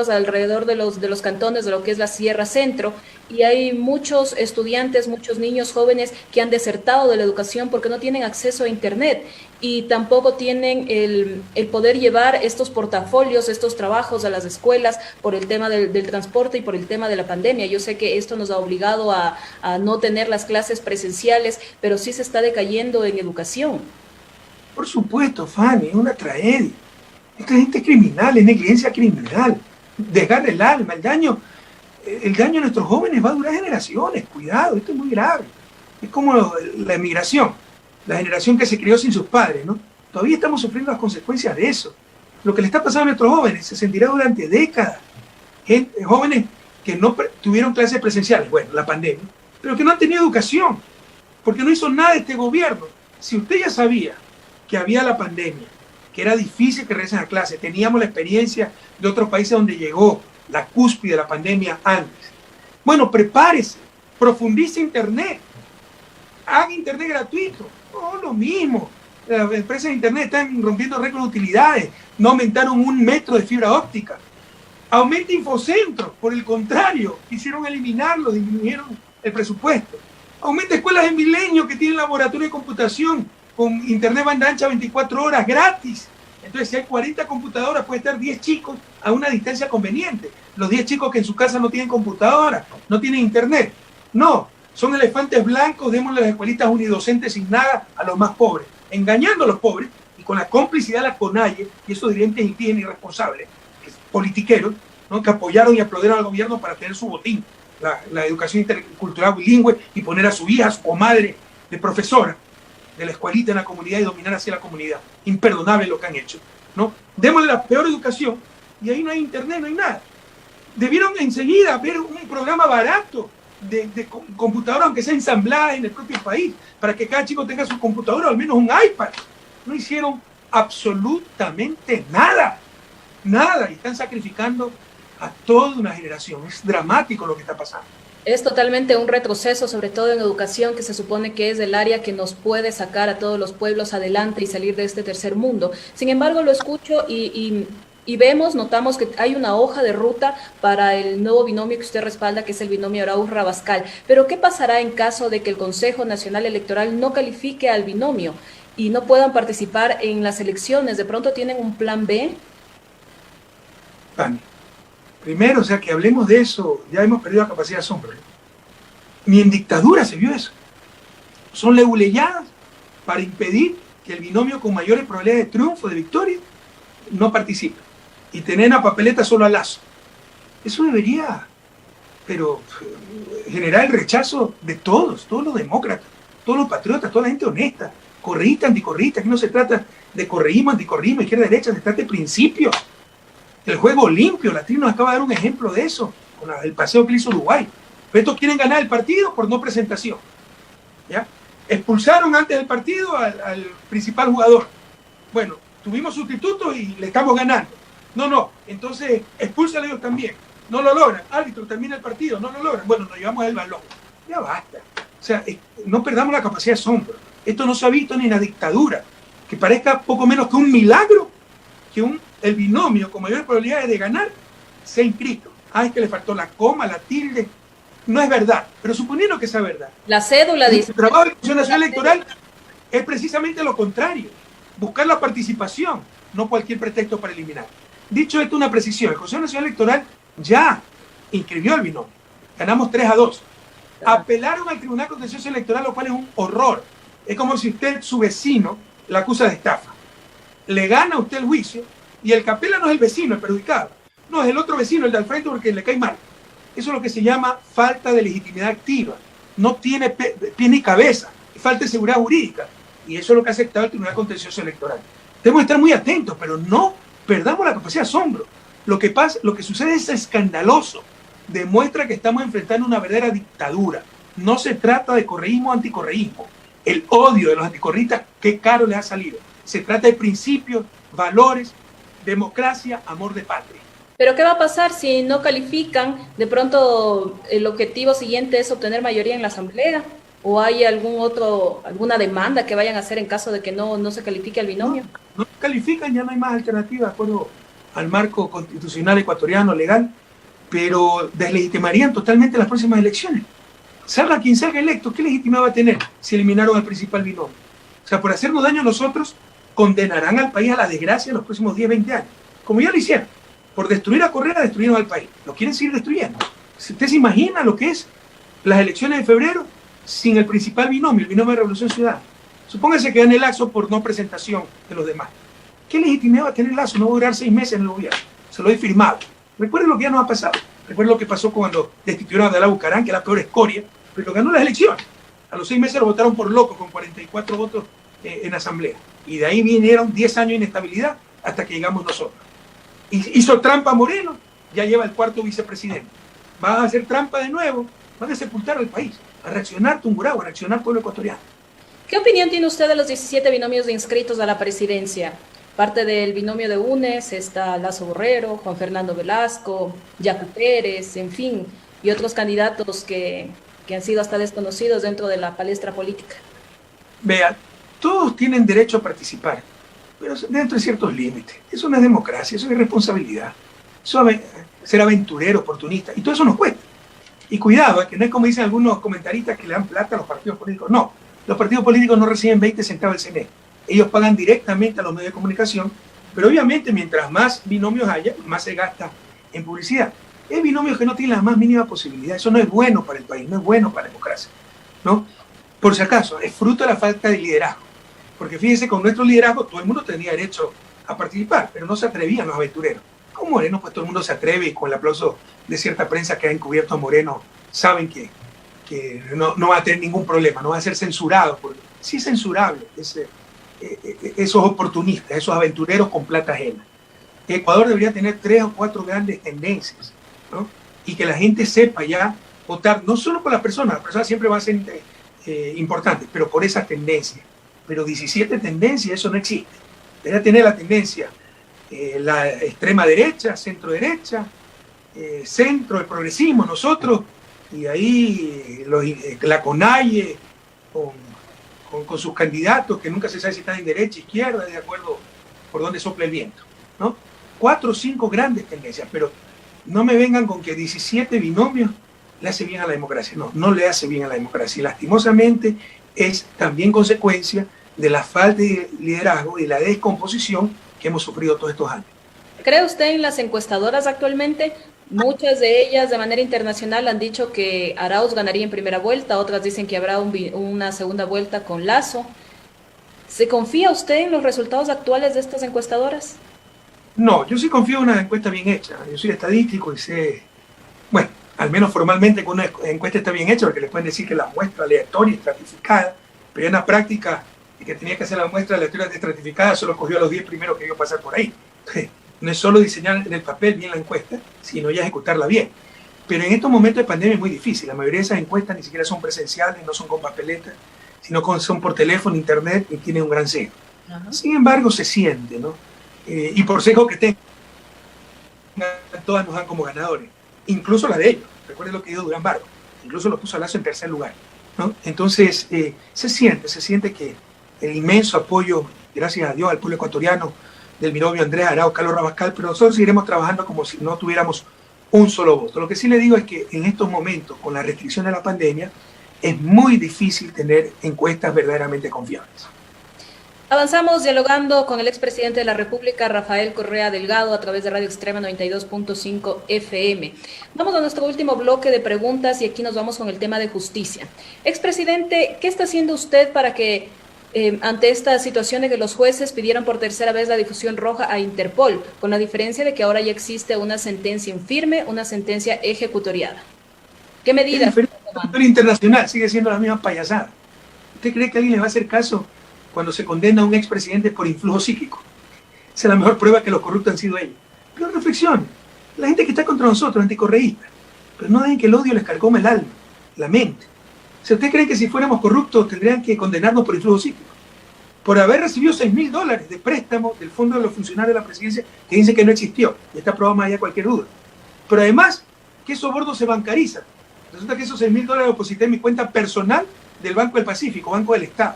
Speaker 1: alrededor de los cantones de lo que es la Sierra Centro, y hay muchos estudiantes, muchos niños jóvenes que han desertado de la educación porque no tienen acceso a internet y tampoco tienen el poder llevar estos portafolios, estos trabajos a las escuelas por el tema del transporte y por el tema de la pandemia. Yo sé que esto nos ha obligado a no tener las clases presenciales, pero sí se está decayendo en educación.
Speaker 2: Por supuesto, Fanny, es una tragedia. Esta gente es criminal, es negligencia criminal. Desgarra el alma, el daño a nuestros jóvenes va a durar generaciones. Cuidado, esto es muy grave. Es como la emigración, la generación que se crió sin sus padres, ¿no? Todavía estamos sufriendo las consecuencias de eso. Lo que le está pasando a nuestros jóvenes se sentirá durante décadas. Jóvenes que no tuvieron clases presenciales, bueno, la pandemia, pero que no han tenido educación, porque no hizo nada este gobierno. Si usted ya sabía que había la pandemia, que era difícil que regresen a clase, teníamos la experiencia de otros países donde llegó la cúspide de la pandemia antes. Bueno, prepárese, profundice internet, haga internet gratuito. No, lo mismo. Las empresas de internet están rompiendo récords de utilidades, no aumentaron 1 metro de fibra óptica. Aumenta Infocentro, por el contrario, quisieron eliminarlo, disminuyeron el presupuesto. Aumenta escuelas en Milenio que tienen laboratorio de computación con internet banda ancha 24 horas gratis. Entonces, si hay 40 computadoras, puede estar 10 chicos a una distancia conveniente. Los 10 chicos que en su casa no tienen computadora, no tienen internet. No, son elefantes blancos, démosle a las escuelitas unidocentes sin nada a los más pobres, engañando a los pobres y con la complicidad de la CONAIE y esos dirigentes indígenas irresponsables, politiqueros, ¿no?, que apoyaron y aplaudieron al gobierno para tener su botín, la educación intercultural bilingüe, y poner a su hija, a su comadre de profesora de la escuelita en la comunidad y dominar así la comunidad. Imperdonable lo que han hecho, ¿no? Démosle la peor educación y ahí no hay internet, no hay nada. Debieron enseguida ver un programa barato de computadora, aunque sea ensamblada en el propio país, para que cada chico tenga su computadora o al menos un iPad. No hicieron absolutamente nada, y están sacrificando a toda una generación. Es dramático lo que está pasando.
Speaker 1: Es totalmente un retroceso, sobre todo en educación, que se supone que es el área que nos puede sacar a todos los pueblos adelante y salir de este tercer mundo. Sin embargo, lo escucho y notamos que hay una hoja de ruta para el nuevo binomio que usted respalda, que es el binomio Arauz-Rabascal. Pero, ¿qué pasará en caso de que el Consejo Nacional Electoral no califique al binomio y no puedan participar en las elecciones? ¿De pronto tienen un plan B?
Speaker 2: Pani, primero, o sea, que hablemos de eso, ya hemos perdido la capacidad de asombro. Ni en dictadura se vio eso. Son leguleyadas para impedir que el binomio con mayores probabilidades de triunfo, de victoria, no participe. Y tener la papeleta solo a Lazo. Eso debería, pero generar el rechazo de todos los demócratas, todos los patriotas, toda la gente honesta, correísta, anticorreísta. Aquí no se trata de correísmo, anticorreísmo, izquierda, derecha, se trata de principios. El juego limpio, la TRI nos acaba de dar un ejemplo de eso, con el paseo que le hizo Uruguay. Pero estos quieren ganar el partido por no presentación. ¿Ya? Expulsaron antes del partido al principal jugador. Bueno, tuvimos sustitutos y le estamos ganando. No, entonces expúlsalo ellos también. No lo logran. Árbitro, termina el partido, no lo logran. Bueno, nos llevamos el balón. Ya basta. O sea, no perdamos la capacidad de asombro. Esto no se ha visto ni en la dictadura. Que parezca poco menos que un milagro que el binomio con mayores probabilidades de ganar sea inscrito. Es que le faltó la coma, la tilde. No es verdad, pero suponiendo que sea verdad.
Speaker 1: La cédula dice.
Speaker 2: El trabajo de la Comisión Nacional Electoral es precisamente lo contrario. Buscar la participación, no cualquier pretexto para eliminar. Dicho esto, una precisión. El Consejo Nacional Electoral ya inscribió el binomio. Ganamos 3-2. Apelaron al Tribunal Contencioso Electoral, lo cual es un horror. Es como si usted, su vecino, la acusa de estafa. Le gana a usted el juicio y el que apela no es el vecino, el perjudicado. No, es el otro vecino, el de al frente, porque le cae mal. Eso es lo que se llama falta de legitimidad activa. No tiene pie ni cabeza. Falta de seguridad jurídica. Y eso es lo que ha aceptado el Tribunal Contencioso Electoral. Debemos estar muy atentos, pero no perdamos la capacidad de asombro. Lo que sucede es escandaloso. Demuestra que estamos enfrentando una verdadera dictadura. No se trata de correísmo o anticorreísmo. El odio de los anticorreístas, qué caro les ha salido. Se trata de principios, valores, democracia, amor de patria.
Speaker 1: Pero ¿qué va a pasar si no califican? De pronto el objetivo siguiente es obtener mayoría en la asamblea. ¿O hay alguna demanda que vayan a hacer en caso de que no se califique el binomio?
Speaker 2: No califican, ya no hay más alternativa de acuerdo al marco constitucional ecuatoriano legal, pero deslegitimarían totalmente las próximas elecciones. Salga quien salga electo, ¿qué legitimidad va a tener si eliminaron al principal binomio? O sea, por hacernos daño a nosotros, condenarán al país a la desgracia en los próximos 10, 20 años. Como ya lo hicieron. Por destruir a Correa, destruyeron al país. Lo quieren seguir destruyendo. Si usted se imagina lo que es las elecciones de febrero sin el principal binomio, el binomio de Revolución Ciudadana. Supóngase que gane Lazo por no presentación de los demás. ¿Qué legitimidad va a tener Lazo? No va a durar 6 meses en el gobierno. Se lo he firmado. Recuerden lo que ya nos ha pasado. Recuerden lo que pasó cuando destituyeron a Abdalá Bucaram, que era la peor escoria, pero ganó las elecciones. A los 6 meses lo votaron por loco, con 44 votos en asamblea. Y de ahí vinieron 10 años de inestabilidad hasta que llegamos nosotros. Hizo trampa Moreno, ya lleva el 4º vicepresidente. Va a hacer trampa de nuevo, van a sepultar al país. A reaccionar Tungurahua, a reaccionar pueblo ecuatoriano.
Speaker 1: ¿Qué opinión tiene usted de los 17 binomios inscritos a la presidencia? Parte del binomio de UNES está Lazo Borrero, Juan Fernando Velasco, Yacu Pérez, en fin, y otros candidatos que han sido hasta desconocidos dentro de la palestra política.
Speaker 2: Vea, todos tienen derecho a participar, pero dentro de ciertos límites. Eso no es democracia, eso es irresponsabilidad. Eso es ser aventurero, oportunista, y todo eso nos cuesta. Y cuidado, que no es como dicen algunos comentaristas que le dan plata a los partidos políticos. No, Los partidos políticos no reciben 20 centavos del CNE. Ellos pagan directamente a los medios de comunicación, pero obviamente mientras más binomios haya, más se gasta en publicidad. Es binomios que no tienen la más mínima posibilidad. Eso no es bueno para el país, no es bueno para la democracia, ¿no? Por si acaso, es fruto de la falta de liderazgo. Porque fíjense, con nuestro liderazgo todo el mundo tenía derecho a participar, pero no se atrevían los aventureros. Con Moreno, pues todo el mundo se atreve y con el aplauso de cierta prensa que ha encubierto a Moreno, saben que no va a tener ningún problema, no va a ser censurado. Porque sí es censurable esos oportunistas, esos aventureros con plata ajena. Ecuador debería tener 3 o 4 grandes tendencias, ¿no? Y que la gente sepa ya votar, no solo por las personas siempre va a ser importante, pero por esas tendencias. Pero 17 tendencias, eso no existe. Debería tener la tendencia, la extrema derecha, centro derecha, centro, el progresismo, nosotros, y ahí la CONAIE con sus candidatos, que nunca se sabe si están en derecha, izquierda, de acuerdo por dónde sopla el viento, ¿no? 4 o 5 grandes tendencias, pero no me vengan con que 17 binomios le hace bien a la democracia. No, no le hace bien a la democracia. Y lastimosamente es también consecuencia de la falta de liderazgo y la descomposición que hemos sufrido todos estos años.
Speaker 1: ¿Cree usted en las encuestadoras actualmente? Muchas de ellas de manera internacional han dicho que Arauz ganaría en primera vuelta, otras dicen que habrá una segunda vuelta con Lasso. ¿Se confía usted en los resultados actuales de estas encuestadoras?
Speaker 2: No, yo sí confío en una encuesta bien hecha. Yo soy estadístico y sé, bueno, al menos formalmente que una encuesta está bien hecha, porque les pueden decir que la muestra aleatoria estratificada, pero en la práctica, el que tenía que hacer la muestra aleatoria estratificada solo cogió a los 10 primeros que iba a pasar por ahí. No es solo diseñar en el papel bien la encuesta, sino ya ejecutarla bien. Pero en estos momentos de pandemia es muy difícil. La mayoría de esas encuestas ni siquiera son presenciales, no son con papeletas, sino son por teléfono, internet, y tienen un gran sesgo. Sin embargo, se siente, ¿no? Y por sesgo que tengan, todas nos dan como ganadores, incluso la de ellos. Recuerden lo que dijo Durán Barba, incluso lo puso a Lasso en tercer lugar, ¿no? Entonces, se siente que el inmenso apoyo, gracias a Dios, al pueblo ecuatoriano, del binomio Andrés Arauz, Carlos Rabascal, pero nosotros seguiremos trabajando como si no tuviéramos un solo voto. Lo que sí le digo es que en estos momentos, con la restricción de la pandemia, es muy difícil tener encuestas verdaderamente confiables.
Speaker 1: Avanzamos dialogando con el expresidente de la República, Rafael Correa Delgado, a través de Radio Extrema 92.5 FM. Vamos a nuestro último bloque de preguntas y aquí nos vamos con el tema de justicia. Expresidente, ¿qué está haciendo usted para que ante esta situación de que los jueces pidieron por tercera vez la difusión roja a Interpol, con la diferencia de que ahora ya existe una sentencia en firme, una sentencia ejecutoriada? ¿Qué medidas?
Speaker 2: El internacional sigue siendo la misma payasada. ¿Usted cree que alguien le va a hacer caso cuando se condena a un expresidente por influjo psíquico? Esa es la mejor prueba que los corruptos han sido ellos. Pero reflexionen, la gente que está contra nosotros, anticorreístas, pero no dejen que el odio les carcome el alma, la mente. Si ustedes creen que si fuéramos corruptos tendrían que condenarnos por influjo psíquico, por haber recibido $6.000 de préstamo del Fondo de los Funcionarios de la Presidencia, que dice que no existió, y está probado más allá de cualquier duda. Pero además, que esos bordos se bancarizan. Resulta que esos $6.000 los deposité en mi cuenta personal del Banco del Pacífico, Banco del Estado.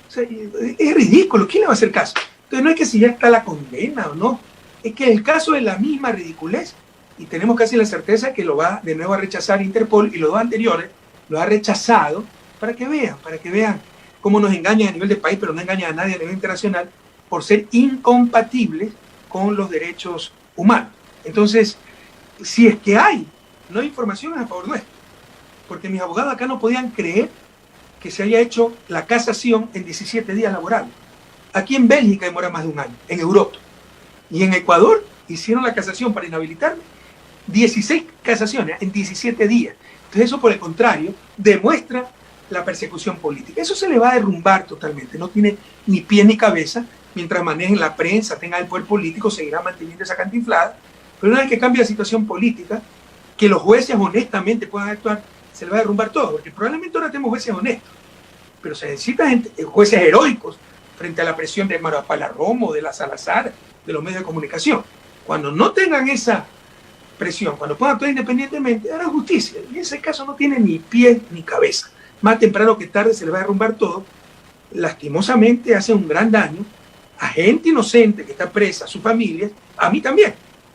Speaker 2: O sea, es ridículo, ¿quién le va a hacer caso? Entonces no es que si ya está la condena o no, es que el caso es la misma ridiculez y tenemos casi la certeza que lo va de nuevo a rechazar Interpol, y los dos anteriores lo ha rechazado, para que vean cómo nos engañan a nivel de país, pero no engañan a nadie a nivel internacional, por ser incompatibles con los derechos humanos. Entonces, si es que no hay información a favor nuestro, porque mis abogados acá no podían creer que se haya hecho la casación en 17 días laborables. Aquí en Bélgica demora más de un año, en Europa. Y en Ecuador hicieron la casación para inhabilitarme, 16 casaciones en 17 días. Entonces eso, por el contrario, demuestra la persecución política. Eso se le va a derrumbar totalmente, no tiene ni pie ni cabeza. Mientras manejen la prensa, tengan el poder político, seguirá manteniendo esa cantinflada. Pero una vez que cambie la situación política, que los jueces honestamente puedan actuar, se le va a derrumbar todo, porque probablemente ahora tenemos jueces honestos, pero se necesitan jueces heroicos frente a la presión de Mario Palaromo, de la Salazar, de los medios de comunicación. Cuando no tengan esa presión, cuando puedan actuar independientemente, harán justicia. Y en ese caso no tiene ni pie ni cabeza. Más temprano que tarde se le va a derrumbar todo. Lastimosamente hace un gran daño a gente inocente que está presa, a sus familias, a mí también.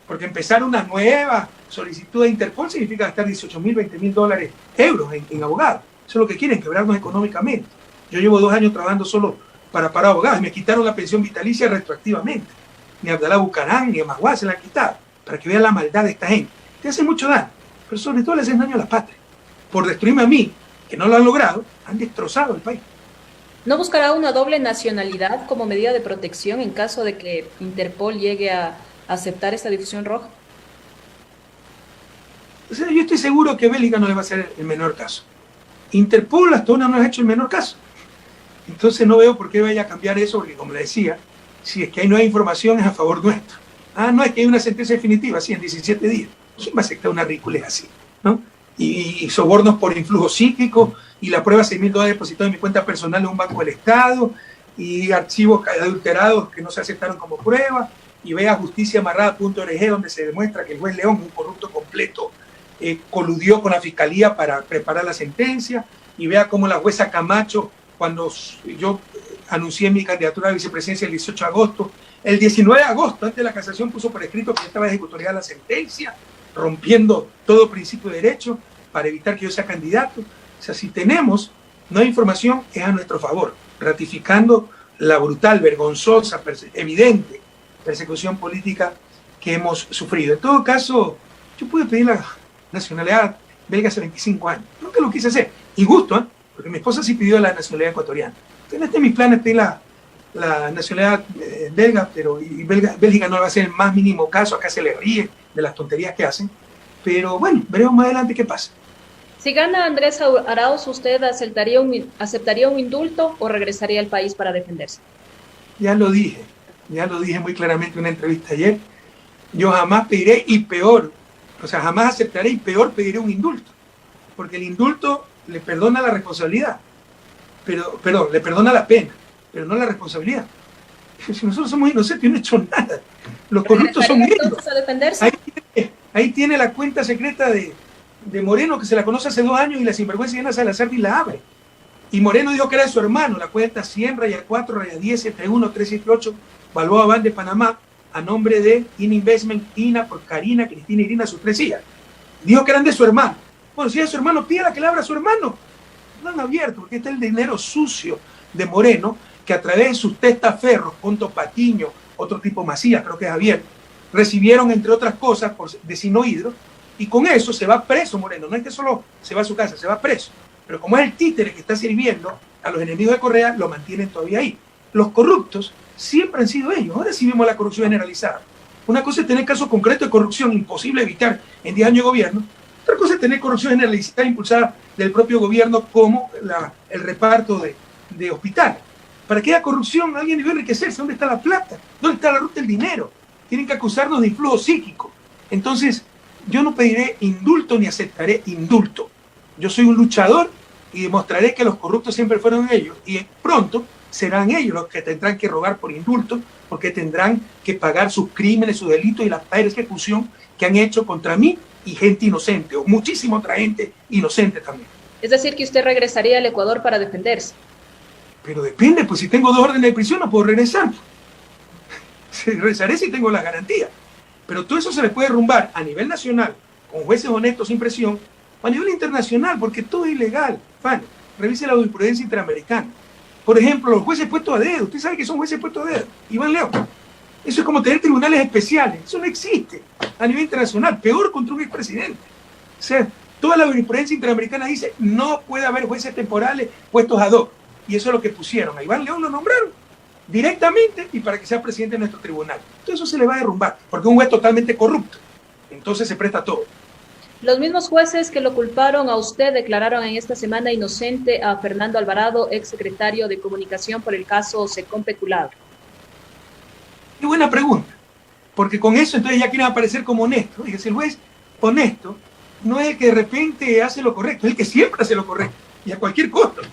Speaker 2: Porque empezar una nueva solicitud de Interpol significa gastar $18.000, $20.000 euros en abogados. Eso es lo que quieren, quebrarnos económicamente. Yo llevo 2 años trabajando solo para abogados y me quitaron la pensión vitalicia retroactivamente. Ni a Abdalá Bucarán ni a Maguá se la han quitado, para que vean la maldad de esta gente. Te hace mucho daño, pero sobre todo le hacen daño a la patria. Por destruirme a mí, que no lo han logrado, han destrozado el país.
Speaker 1: ¿No buscará una doble nacionalidad como medida de protección en caso de que Interpol llegue a aceptar esta difusión roja?
Speaker 2: O sea, yo estoy seguro que Bélgica no le va a hacer el menor caso. Interpol hasta ahora no ha hecho el menor caso. Entonces no veo por qué vaya a cambiar eso, porque como le decía, si es que ahí no hay información es a favor nuestro. No es que hay una sentencia definitiva, sí, en 17 días. ¿Quién va a aceptar una ridiculez así? ¿No? Y sobornos por influjo psíquico, y la prueba $6.000 depositados en mi cuenta personal en un banco del Estado, y archivos adulterados que no se aceptaron como prueba, y vea justiciaamarrada.org, donde se demuestra que el juez León, un corrupto completo, coludió con la fiscalía para preparar la sentencia, y vea cómo la jueza Camacho, cuando yo anuncié mi candidatura a la vicepresidencia el 18 de agosto, el 19 de agosto, antes de la casación, puso por escrito que estaba ejecutoriada la sentencia, rompiendo todo principio de derecho para evitar que yo sea candidato. O sea, si tenemos nueva información, es a nuestro favor, ratificando la brutal, vergonzosa, evidente persecución política que hemos sufrido. En todo caso, yo pude pedir la nacionalidad belga hace 25 años. Nunca lo quise hacer. Injusto, ¿eh? Porque mi esposa sí pidió la nacionalidad ecuatoriana. Entonces, no está en mis planes pedir la nacionalidad belga, pero Bélgica no va a hacer el más mínimo caso. Acá se le ríe de las tonterías que hacen. Pero bueno, veremos más adelante qué pasa.
Speaker 1: Si gana Andrés Arauz, ¿usted aceptaría un indulto o regresaría al país para defenderse?
Speaker 2: Ya lo dije muy claramente en una entrevista ayer. Yo jamás pediré jamás aceptaré y peor pediré un indulto. Porque el indulto le perdona la responsabilidad. Perdón, le perdona la pena, pero no la responsabilidad. Si nosotros somos inocentes, yo no he hecho nada. Los corruptos son ellos.
Speaker 1: A defenderse?
Speaker 2: Ahí tiene la cuenta secreta de Moreno, que se la conoce hace 2 años, y la sinvergüenza Diana Salazar y la abre. Y Moreno dijo que era de su hermano, la cuenta 100-4-10-71-378, Balboa Ban de Panamá, a nombre de INA Investment, INA por Karina, Cristina, Irina, sus 3 hijas. Dijo que eran de su hermano. Bueno, si es su hermano, pídala que le abra a su hermano. No han abierto, porque está el dinero sucio de Moreno, que a través de sus testaferros, Ponto Patiño, otro tipo Macías, creo que es Javier, recibieron, entre otras cosas, de Sinohidro, y con eso se va preso Moreno. No es que solo se va a su casa, se va preso. Pero como es el títere que está sirviendo a los enemigos de Correa, lo mantienen todavía ahí. Los corruptos siempre han sido ellos. Ahora sí vemos la corrupción generalizada. Una cosa es tener casos concretos de corrupción imposible evitar en 10 años de gobierno. Otra cosa es tener corrupción generalizada impulsada del propio gobierno, como el reparto de hospitales. Para que haya corrupción, alguien debe enriquecerse. ¿Dónde está la plata? ¿Dónde está la ruta del dinero? Tienen que acusarnos de influjo psíquico. Entonces, yo no pediré indulto ni aceptaré indulto. Yo soy un luchador y demostraré que los corruptos siempre fueron ellos. Y pronto serán ellos los que tendrán que rogar por indulto, porque tendrán que pagar sus crímenes, sus delitos y la persecución que han hecho contra mí y gente inocente, o muchísima otra gente inocente también.
Speaker 1: Es decir, que usted regresaría al Ecuador para defenderse.
Speaker 2: Pero depende, pues si tengo 2 órdenes de prisión no puedo regresar. Regresaré si tengo la garantía. Pero todo eso se le puede derrumbar a nivel nacional, con jueces honestos sin presión, o a nivel internacional, porque todo es ilegal. Fanny, revise la jurisprudencia interamericana. Por ejemplo, los jueces puestos a dedo. Usted sabe que son jueces puestos a dedo. Iván León. Eso es como tener tribunales especiales. Eso no existe a nivel internacional. Peor contra un expresidente. O sea, toda la jurisprudencia interamericana dice no puede haber jueces temporales puestos a dos. Y eso es lo que pusieron. A Iván León lo nombraron directamente y para que sea presidente de nuestro tribunal. Entonces eso se le va a derrumbar, porque es un juez totalmente corrupto. Entonces se presta todo.
Speaker 1: Los mismos jueces que lo culparon a usted declararon en esta semana inocente a Fernando Alvarado, exsecretario de Comunicación, por el caso Secom Peculado.
Speaker 2: Qué buena pregunta, porque con eso entonces ya quieren aparecer como honesto. Fíjese, el juez honesto no es el que de repente hace lo correcto, es el que siempre hace lo correcto y a cualquier costo.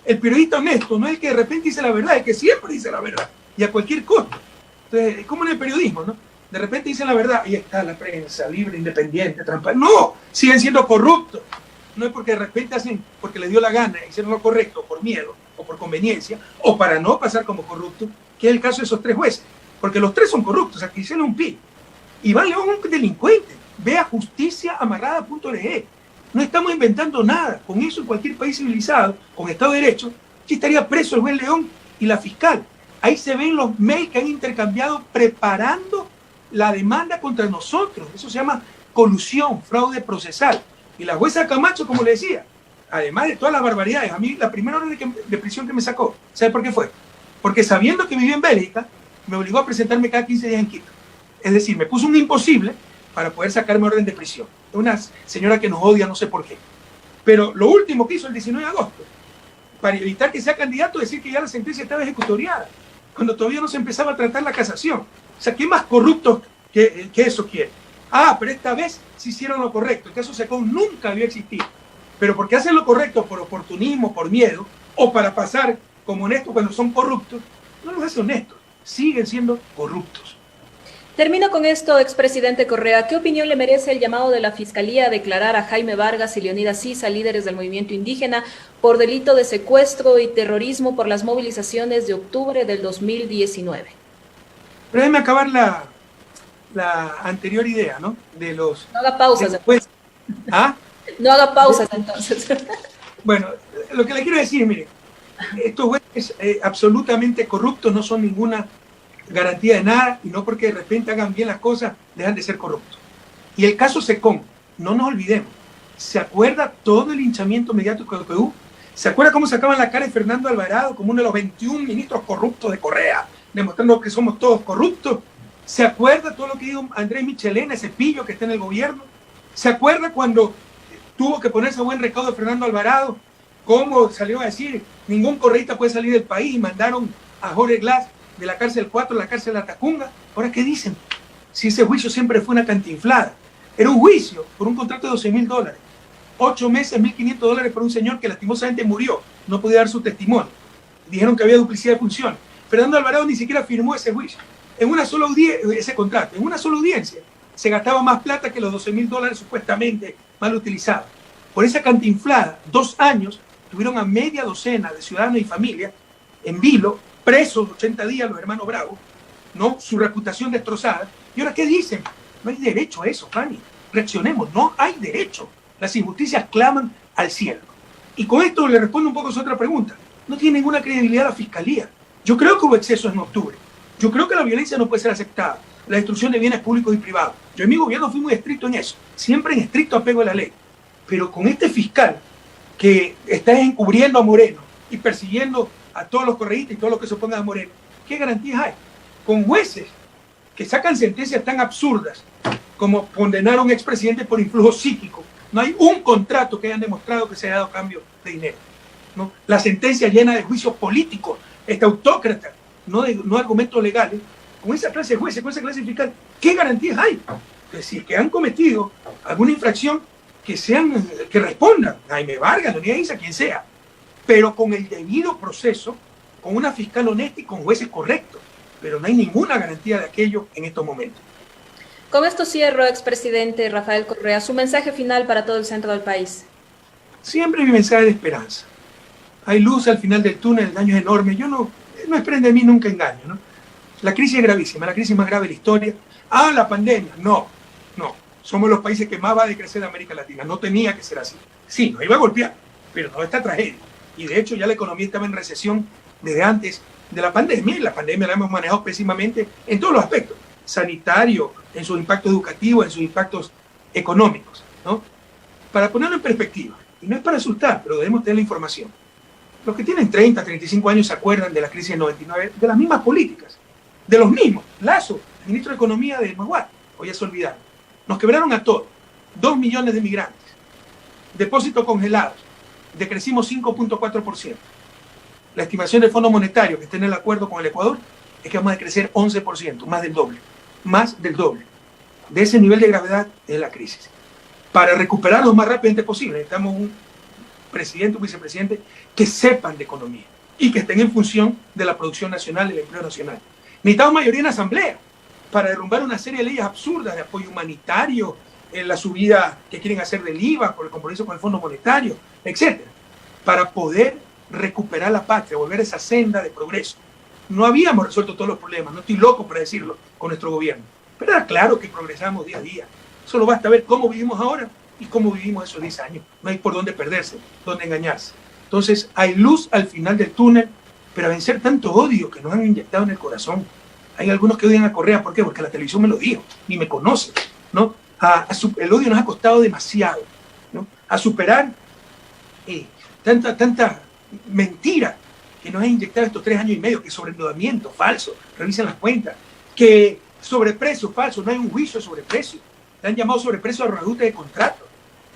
Speaker 2: El periodista honesto no es el que de repente dice la verdad, es el que siempre dice la verdad y a cualquier costo. Entonces, es como en el periodismo, ¿no? De repente dicen la verdad y está la prensa libre, independiente, transparente. No, siguen siendo corruptos. No es porque de repente hacen, porque les dio la gana, hicieron lo correcto por miedo o por conveniencia o para no pasar como corruptos, que es el caso de esos 3 jueces. Porque los 3 son corruptos, aquí hicieron un pi. Iván León es un delincuente. Ve a justiciaamarrada.org. No estamos inventando nada. Con eso en cualquier país civilizado, con Estado de Derecho, Aquí estaría preso el juez León y la fiscal. Ahí se ven los mails que han intercambiado preparando la demanda contra nosotros. Eso se llama colusión, fraude procesal. Y la jueza Camacho, como le decía, además de todas las barbaridades, a mí la primera orden de prisión que me sacó, ¿sabe por qué fue? Porque sabiendo que vivía en Bélgica, me obligó a presentarme cada 15 días en Quito. Es decir, me puso un imposible para poder sacarme orden de prisión. Una señora que nos odia, no sé por qué. Pero lo último que hizo el 19 de agosto, para evitar que sea candidato, decir que ya la sentencia estaba ejecutoriada, cuando todavía no se empezaba a tratar la casación. O sea, ¿qué más corrupto que eso quiere? Ah, pero esta vez sí hicieron lo correcto. El caso Secón nunca había existido. Pero porque hacen lo correcto por oportunismo, por miedo, o para pasar como honestos cuando son corruptos, no los hace honestos, siguen siendo corruptos.
Speaker 1: Termino con esto, expresidente Correa. ¿Qué opinión le merece el llamado de la Fiscalía a declarar a Jaime Vargas y Leonidas Sisa, líderes del movimiento indígena, por delito de secuestro y terrorismo por las movilizaciones de octubre del 2019?
Speaker 2: Pero déjeme acabar la anterior idea, ¿no? De los...
Speaker 1: No haga pausas.
Speaker 2: Después, ¿ah?
Speaker 1: No haga pausas, entonces.
Speaker 2: Bueno, lo que le quiero decir, mire, estos jueces absolutamente corruptos no son ninguna garantía de nada, y no porque de repente hagan bien las cosas, dejan de ser corruptos. Y el caso Secón, no nos olvidemos, ¿se acuerda todo el linchamiento mediático que hubo? ¿Se acuerda cómo sacaban la cara de Fernando Alvarado como uno de los 21 ministros corruptos de Correa, demostrando que somos todos corruptos? ¿Se acuerda todo lo que dijo Andrés Michelena, ese pillo que está en el gobierno? ¿Se acuerda cuando tuvo que ponerse a buen recaudo de Fernando Alvarado, cómo salió a decir ningún correísta puede salir del país y mandaron a Jorge Glass de la cárcel 4 a la cárcel de Atacunga? Ahora, ¿qué dicen? Si ese juicio siempre fue una cantinflada. Era un juicio por un contrato de $12,000. 8 meses, $1,500 por un señor que lastimosamente murió. No podía dar su testimonio. Dijeron que había duplicidad de funciones. Fernando Alvarado ni siquiera firmó ese juicio. En una sola ese contrato, en una sola audiencia, se gastaba más plata que los $12,000 supuestamente mal utilizados. Por esa cantinflada, 2 años, tuvieron a media docena de ciudadanos y familias en vilo, presos 80 días los hermanos Bravo, ¿no? Su reputación destrozada. ¿Y ahora qué dicen? No hay derecho a eso, Fanny. Reaccionemos, no hay derecho. Las injusticias claman al cielo. Y con esto le respondo un poco a su otra pregunta. No tiene ninguna credibilidad la Fiscalía. Yo creo que hubo excesos en octubre. Yo creo que la violencia no puede ser aceptada. La destrucción de bienes públicos y privados. Yo en mi gobierno fui muy estricto en eso. Siempre en estricto apego a la ley. Pero con este fiscal que está encubriendo a Moreno y persiguiendo a todos los correístas y todos los que se opongan a Moreno, ¿qué garantías hay? Con jueces que sacan sentencias tan absurdas como condenar a un expresidente por influjo psíquico, no hay un contrato que hayan demostrado que se haya dado cambio de dinero, ¿no? La sentencia llena de juicios políticos, autócrata, no de argumentos legales. Con esa clase de jueces, con esa clase de fiscal, ¿qué garantías hay? Que si es que han cometido alguna infracción, que respondan, Jaime Vargas, Leonidas Sisa, quien sea, pero con el debido proceso, con una fiscal honesta y con jueces correctos. Pero no hay ninguna garantía de aquello en estos momentos.
Speaker 1: Con esto cierro, expresidente Rafael Correa, su mensaje final para todo el centro del país.
Speaker 2: Siempre mi mensaje de esperanza. Hay luz al final del túnel, el daño es enorme. Yo no esperen de mí nunca engaño, ¿no? La crisis es gravísima, la crisis más grave de la historia. Ah, la pandemia. No. Somos los países que más va a decrecer de América Latina. No tenía que ser así. Sí, nos iba a golpear, pero no esta tragedia. Y de hecho ya la economía estaba en recesión desde antes de la pandemia. Y la pandemia la hemos manejado pésimamente en todos los aspectos. Sanitario, en su impacto educativo, en sus impactos económicos, ¿no? Para ponerlo en perspectiva, y no es para asustar, pero debemos tener la información. Los que tienen 30, 35 años se acuerdan de la crisis del 99, de las mismas políticas, de los mismos. Lazo, ministro de Economía de Maguad, hoy ya se olvidaron. Nos quebraron a todos. 2 millones de migrantes. Depósitos congelados. Decrecimos 5.4%. La estimación del Fondo Monetario, que está en el acuerdo con el Ecuador, es que vamos a crecer 11%, más del doble. Más del doble. De ese nivel de gravedad es la crisis. Para recuperarlo lo más rápidamente posible, necesitamos un presidente, un vicepresidente que sepan de economía y que estén en función de la producción nacional y del empleo nacional. Necesitamos mayoría en la Asamblea para derrumbar una serie de leyes absurdas de apoyo humanitario, en la subida que quieren hacer del IVA por el compromiso con el Fondo Monetario, etc. Para poder recuperar la patria, volver a esa senda de progreso. No habíamos resuelto todos los problemas, no estoy loco para decirlo, con nuestro gobierno, pero era claro que progresamos día a día. Solo basta ver cómo vivimos ahora y cómo vivimos esos 10 años. No hay por dónde perderse, dónde engañarse. Entonces hay luz al final del túnel, pero a vencer tanto odio que nos han inyectado en el corazón. Hay algunos que odian a Correa, ¿por qué? Porque la televisión me lo dijo, ni me conoce, ¿no? El odio nos ha costado demasiado, ¿no? A superar tanta mentira que nos ha inyectado estos 3 años y medio, que sobreendeudamiento falso, revisen las cuentas, que sobreprecio falso, no hay un juicio de sobreprecio, le han llamado sobreprecio a reajuste de contrato,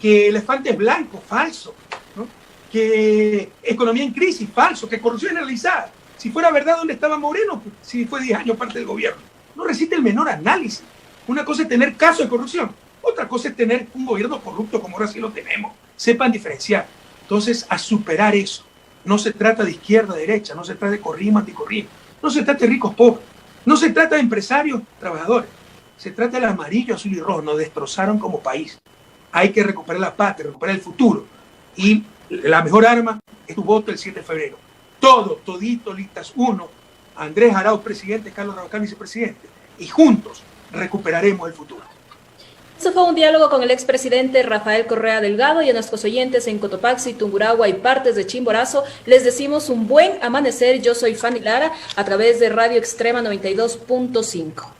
Speaker 2: que elefante blanco, falso, ¿no? Que economía en crisis, falso, que corrupción generalizada. Si fuera verdad, ¿dónde estaba Moreno? Si fue 10 años parte del gobierno. No resiste el menor análisis. Una cosa es tener casos de corrupción, otra cosa es tener un gobierno corrupto como ahora sí lo tenemos. Sepan diferenciar. Entonces, a superar eso. No se trata de izquierda, derecha, no se trata de corrismo, anticorrismo, no se trata de ricos, pobres, no se trata de empresarios, trabajadores. Se trata del amarillo, azul y rojo. Nos destrozaron como país. Hay que recuperar la patria, recuperar el futuro. Y la mejor arma es tu voto el 7 de febrero. Todito, listas uno. Andrés Arauz, presidente, Carlos Rabacán, vicepresidente. Y juntos recuperaremos el futuro.
Speaker 1: Eso fue un diálogo con el expresidente Rafael Correa Delgado, y a nuestros oyentes en Cotopaxi, Tungurahua y partes de Chimborazo les decimos un buen amanecer. Yo soy Fanny Lara a través de Radio Extrema 92.5.